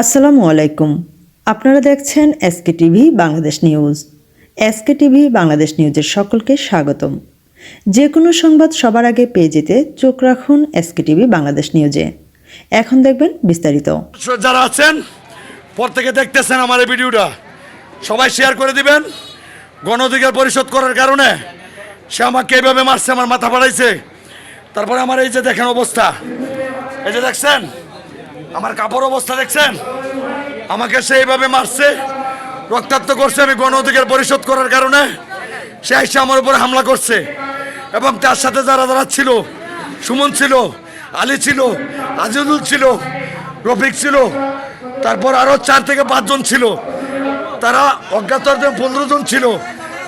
আসসালামু আলাইকুম। আপনারা দেখছেন SK TV Bangladesh news. SK TV Bangladesh নিউজের সকলকে স্বাগতম। যে কোনো সংবাদ সবার আগে পেয়ে যেতে চোখ রাখুন এসকে টিভি বাংলাদেশ নিউজে। এখন দেখবেন বিস্তারিত। যারা আছেন পর থেকে দেখতেছেন আমার এই ভিডিওটা, সবাই শেয়ার করে দিবেন। গণ অধিকার পরিষদ করার কারণে সে আমাকে এইভাবে মারছে, আমার মাথা ফাটাইছে। তারপরে আমার এই যে দেখেন অবস্থা, এই যে দেখছেন আমার কাপড় অবস্থা দেখছেন, আমাকে সে এইভাবে মারছে, রক্তাক্ত করছে। আমি গণ অধিকার পরিষদ করার কারণে সে এসে আমার উপরে হামলা করছে। এবং তার সাথে যারা যারা ছিল, সুমন ছিল, আলী ছিল, আজিজুল ছিল, রফিক ছিল, তারপর আরও 4 থেকে 5 জন ছিল, তারা অজ্ঞাত 15 জন ছিল।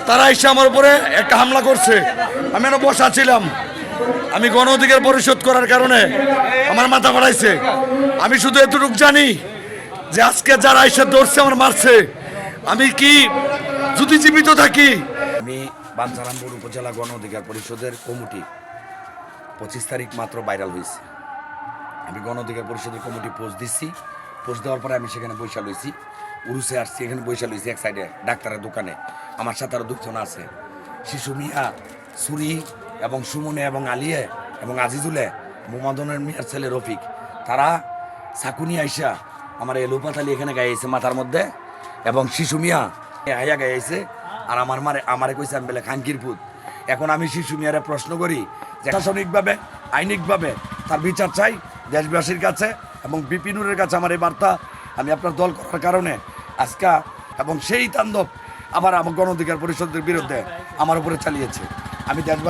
তারা এসে আমার উপরে একটা হামলা করছে। আমি এখানে বসা ছিলাম। আমি গণ অধিকার পরিষদ করার কারণে আমার মাথা ফাটাইছে। আমি শুধু এতটুকু জানি যে আজকে যারা এসে ধরছে, আমার মারছে, আমি কি যদি জীবিত থাকি। আমি বাঞ্ছারামপুর উপজেলা গণ অধিকার পরিষদের কমিটি 25 তারিখ মাত্র ভাইরাল হয়েছে। আমি গণ অধিকার পরিষদের কমিটি পোস্ট দিচ্ছি। পোস্ট দেওয়ার পরে আমি সেখানে বৈশা লইছি, উরুসে আসছি, এখানে বৈশা লইছি এক সাইডে ডাক্তারের দোকানে। আমার সাথে আরও 2 জন আছে, শিশু মিয়া, সুরি এবং সুমনে এবং আলিয়ে এবং আজিজুলে, মোমাদনের মিয়ার ছেলে রফিক, তারা সাকুনি আইসা আমার এলোপাতালি এখানে গাইছে মাথার মধ্যে, এবং শিশু মিয়া আইয়া গাইছে। আর আমারে কইছে আমি বলে খাঙ্কির পুত। এখন আমি শিশু মিয়ারে প্রশ্ন করি যে প্রশাসনিকভাবে, আইনিকভাবে তার বিচার চাই দেশবাসীর কাছে এবং বিপিনুরের কাছে। আমার এই বার্তা আমি আপনার দল করার কারণে আজকা, এবং সেই তাণ্ডব আবার আমার গণ অধিকার পরিষদের বিরুদ্ধে আমার উপরে চালিয়েছে। আমি দেশবাসী